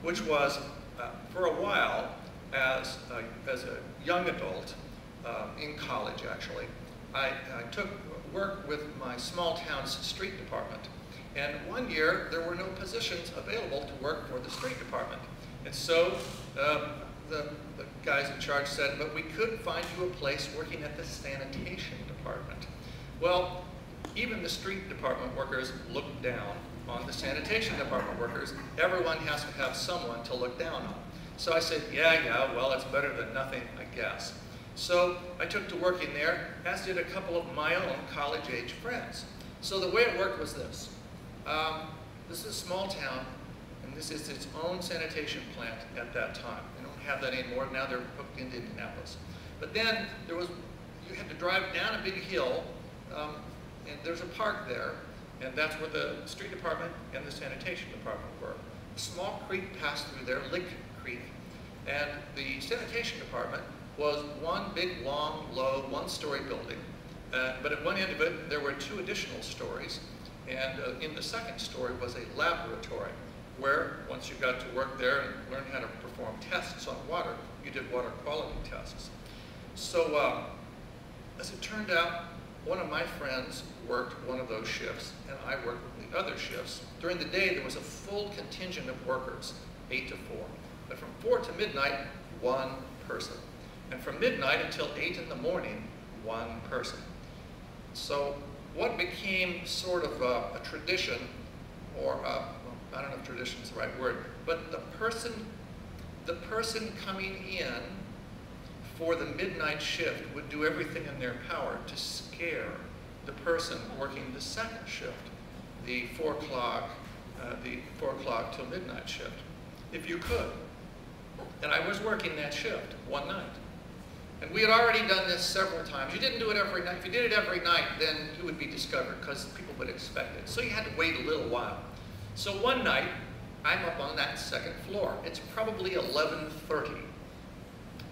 which was, for a while, as a young adult, in college actually, I took work with my small town's street department. And one year, there were no positions available to work for the street department. And so the guys in charge said, but we could find you a place working at the sanitation department. Well, even the street department workers looked down on the sanitation department workers. Everyone has to have someone to look down on. So I said, yeah, well, it's better than nothing, I guess. So I took to working there, as did a couple of my own college-age friends. So the way it worked was this. This is a small town, and this is its own sanitation plant at that time. They don't have that anymore. Now they're hooked into Indianapolis. But then you had to drive down a big hill, and there's a park there, and that's where the street department and the sanitation department were. A small creek passed through there, Lick Creek, and the sanitation department was one big, long, low, one-story building. But at one end of it, there were 2 additional stories. And in the second story was a laboratory where, once you got to work there and learned how to perform tests on water, you did water quality tests. So as it turned out, one of my friends worked one of those shifts, and I worked the other shifts. During the day, there was a full contingent of workers, 8 to 4. But from 4 to midnight, 1 person. And from midnight until 8 in the morning, 1 person. So what became sort of a tradition, or I don't know if tradition is the right word, but the person coming in for the midnight shift would do everything in their power to scare the person working the second shift, the 4 o'clock till midnight shift, if you could. And I was working that shift one night. And we had already done this several times. You didn't do it every night. If you did it every night, then you would be discovered because people would expect it. So you had to wait a little while. So one night, I'm up on that second floor. It's probably 11:30.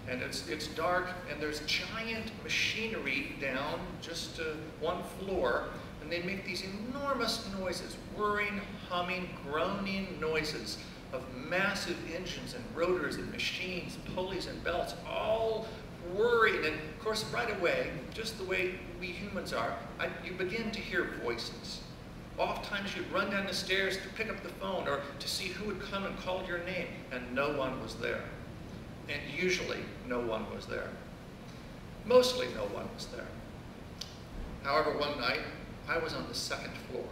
And it's dark, and there's giant machinery down just one floor. And they make these enormous noises, whirring, humming, groaning noises of massive engines and rotors and machines, pulleys and belts, all whirring. And of course, right away, just the way we humans are, you begin to hear voices. Oftentimes you'd run down the stairs to pick up the phone or to see who would come and call your name, and no one was there. And usually, no one was there. Mostly no one was there. However, one night, I was on the second floor,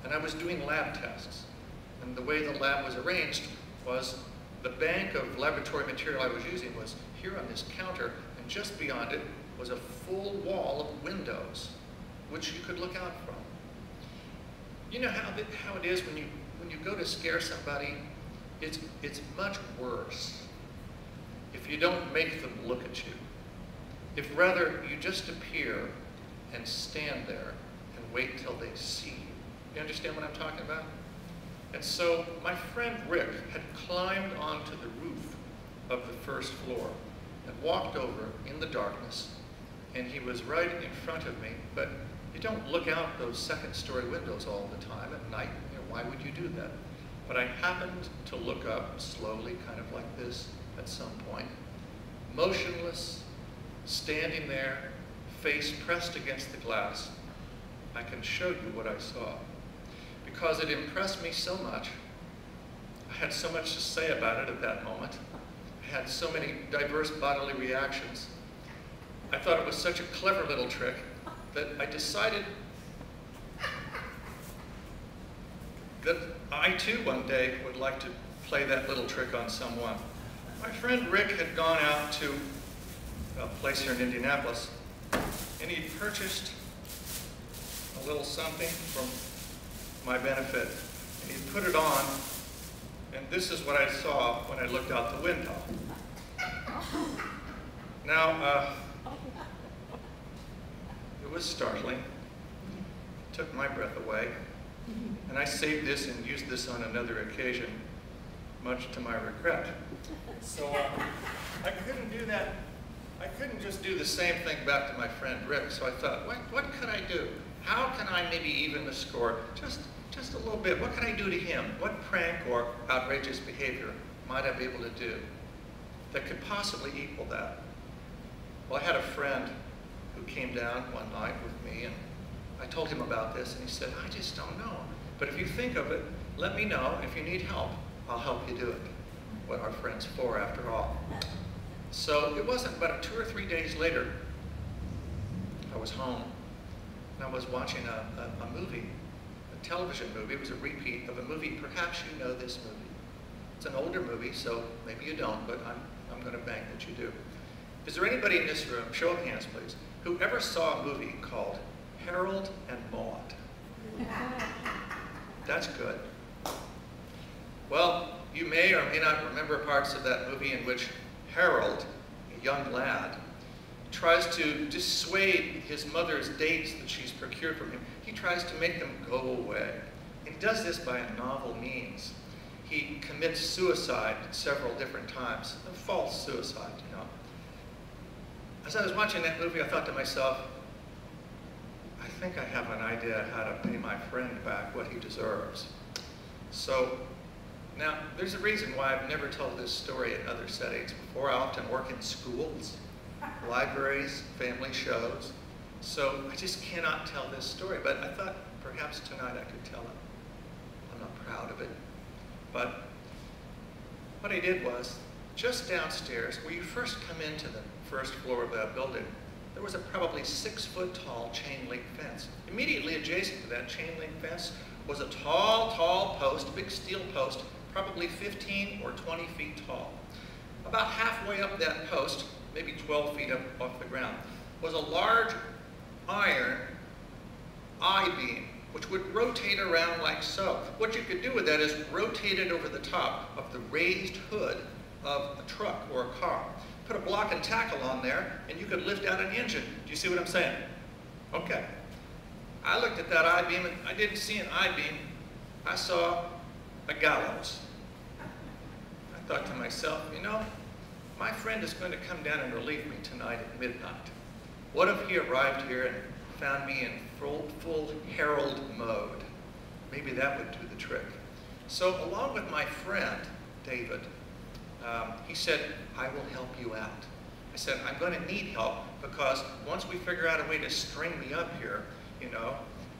and I was doing lab tests. And the way the lab was arranged was the bank of laboratory material I was using was here on this counter, and just beyond it was a full wall of windows, which you could look out from. You know how it is when you go to scare somebody, it's much worse if you don't make them look at you. If rather you just appear and stand there and wait till they see you. You understand what I'm talking about? And so my friend Rick had climbed onto the roof of the first floor and walked over in the darkness, and he was right in front of me, but you don't look out those second-story windows all the time at night. You know, why would you do that? But I happened to look up slowly, kind of like this, at some point, motionless, standing there, face pressed against the glass. I can show you what I saw. Because it impressed me so much. I had so much to say about it at that moment. I had so many diverse bodily reactions. I thought it was such a clever little trick that I decided that I too one day would like to play that little trick on someone. My friend Rick had gone out to a place here in Indianapolis, and he'd purchased a little something from my benefit, and he put it on, and this is what I saw when I looked out the window. Now, it was startling. It took my breath away, and I saved this and used this on another occasion, much to my regret. So I couldn't do that. I couldn't just do the same thing back to my friend Rick, so I thought, what could I do? How can I maybe even the score? just a little bit. What can I do to him? What prank or outrageous behavior might I be able to do that could possibly equal that? Well, I had a friend who came down one night with me, and I told him about this, and he said, I just don't know. But if you think of it, let me know. If you need help, I'll help you do it. What are friends for, after all? So it wasn't but 2 or 3 days later, I was home, and I was watching a movie, a television movie. It was a repeat of a movie. Perhaps you know this movie. It's an older movie, so maybe you don't, but I'm going to bank that you do. Is there anybody in this room, show of hands please, who ever saw a movie called Harold and Maude? That's good. Well, you may or may not remember parts of that movie in which Harold, a young lad, tries to dissuade his mother's dates that she's procured from him. He tries to make them go away. And he does this by a novel means. He commits suicide several different times, a false suicide, you know. As I was watching that movie, I thought to myself, I think I have an idea how to pay my friend back what he deserves. So, now, there's a reason why I've never told this story in other settings before. I often work in schools, libraries, family shows. So I just cannot tell this story, but I thought perhaps tonight I could tell it. I'm not proud of it. But what I did was, just downstairs, where you first come into the first floor of that building, there was a probably 6-foot-tall chain link fence. Immediately adjacent to that chain link fence was a tall post, big steel post, probably 15 or 20 feet tall. About halfway up that post, maybe 12 feet up off the ground, was a large iron I-beam, which would rotate around like so. What you could do with that is rotate it over the top of the raised hood of a truck or a car. Put a block and tackle on there, and you could lift out an engine. Do you see what I'm saying? Okay. I looked at that I-beam, and I didn't see an I-beam. I saw a gallows. I thought to myself, you know, my friend is going to come down and relieve me tonight at midnight. What if he arrived here and found me in full Harold mode? Maybe that would do the trick. So along with my friend, David, he said, I will help you out. I said, I'm going to need help because once we figure out a way to string me up here, you know,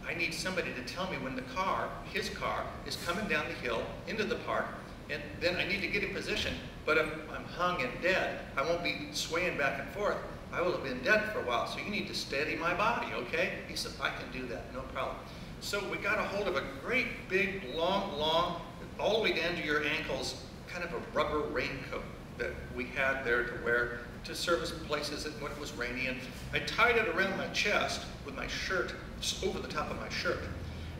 I need somebody to tell me when the car, his car, is coming down the hill into the park, and then I need to get in position. But if I'm hung and dead, I won't be swaying back and forth. I will have been dead for a while, so you need to steady my body, okay? He said, I can do that, no problem. So we got a hold of a great big, long, all the way down to your ankles, kind of a rubber raincoat that we had there to wear to service places when it was rainy. And I tied it around my chest with my shirt, over the top of my shirt.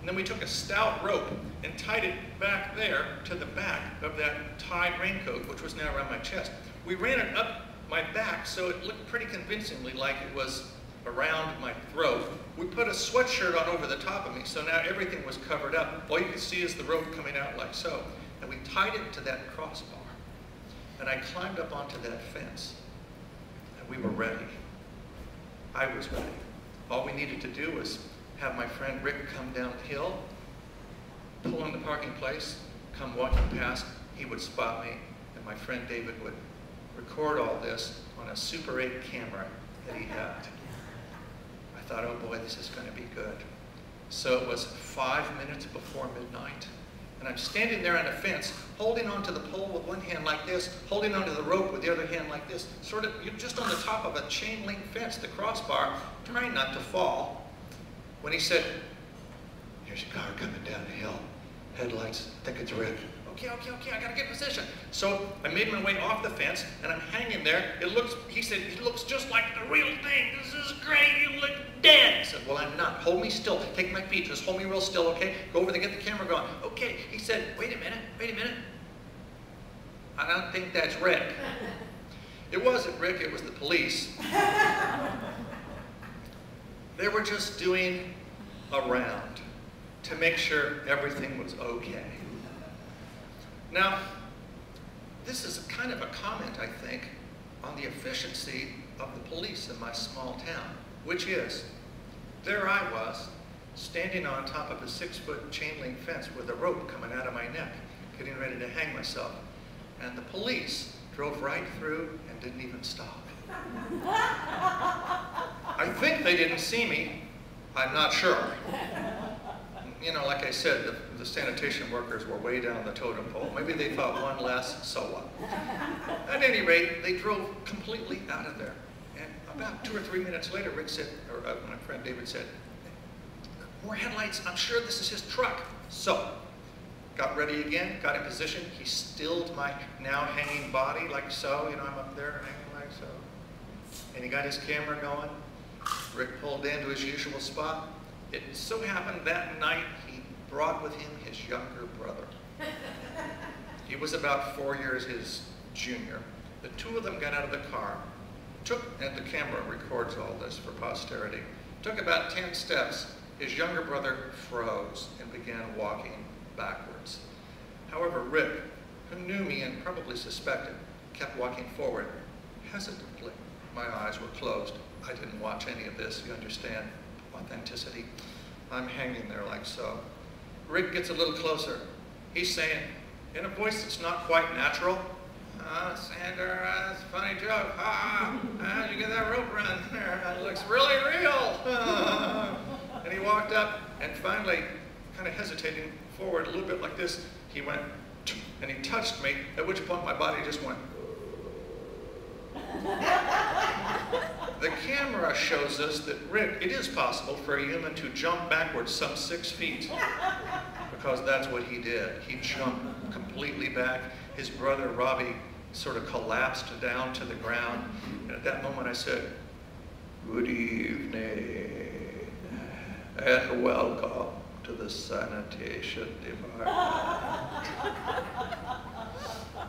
And then we took a stout rope and tied it back there to the back of that tied raincoat, which was now around my chest. We ran it up my back so it looked pretty convincingly like it was around my throat. We put a sweatshirt on over the top of me, so now everything was covered up. All you could see is the rope coming out like so. And we tied it to that crossbar. And I climbed up onto that fence. And we were ready. I was ready. All we needed to do was have my friend Rick come down the hill, pull in the parking place, come walking past. He would spot me, and my friend David would record all this on a Super 8 camera that he had. I thought, oh boy, this is going to be good. So it was 5 minutes before midnight. And I'm standing there on a fence, holding onto the pole with one hand like this, holding onto the rope with the other hand like this, sort of you're just on the top of a chain link fence, the crossbar, trying not to fall. When he said, here's a car coming down the hill, headlights, I think it's red. Okay, I gotta get in position. So I made my way off the fence, and I'm hanging there. He said, it looks just like the real thing. This is great, you look dead. I said, well, I'm not. Hold me still. Take my feet, just hold me real still, okay? Go over there, get the camera going. Okay, he said, wait a minute. I don't think that's Rick. It wasn't Rick, it was the police. They were just doing a round to make sure everything was okay. Now, this is kind of a comment, I think, on the efficiency of the police in my small town, which is, there I was, standing on top of a 6-foot chain link fence with a rope coming out of my neck, getting ready to hang myself. And the police drove right through and didn't even stop. I think they didn't see me. I'm not sure. You know, like I said, the sanitation workers were way down the totem pole. Maybe they thought one less, so what? At any rate, they drove completely out of there. And about 2 or 3 minutes later, Rick said, or my friend David said, more headlights, I'm sure this is his truck. So, got ready again, got in position. He stilled my now hanging body like so. You know, I'm up there hanging like so. And he got his camera going. Rick pulled into his usual spot. It so happened that night he brought with him his younger brother. He was about 4 years his junior. The two of them got out of the car, and the camera records all this for posterity, took about 10 steps. His younger brother froze and began walking backwards. However, Rick, who knew me and probably suspected, kept walking forward hesitantly. My eyes were closed. I didn't watch any of this, you understand? Authenticity. I'm hanging there like so. Rick gets a little closer. He's saying, in a voice that's not quite natural, Sander, that's a funny joke. How'd you get that rope around there? That looks really real. And he walked up and finally, kind of hesitating forward a little bit like this, he went, and he touched me, at which point my body just went. The camera shows us that Rick, it is possible for a human to jump backwards some 6 feet, because that's what he did. He jumped completely back. His brother, Robbie, sort of collapsed down to the ground. And at that moment I said, good evening, and welcome to the sanitation department.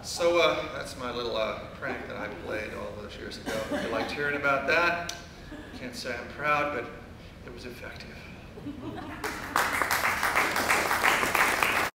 So that's my little prank that I played all those years ago. If you liked hearing about that, can't say I'm proud, but it was effective.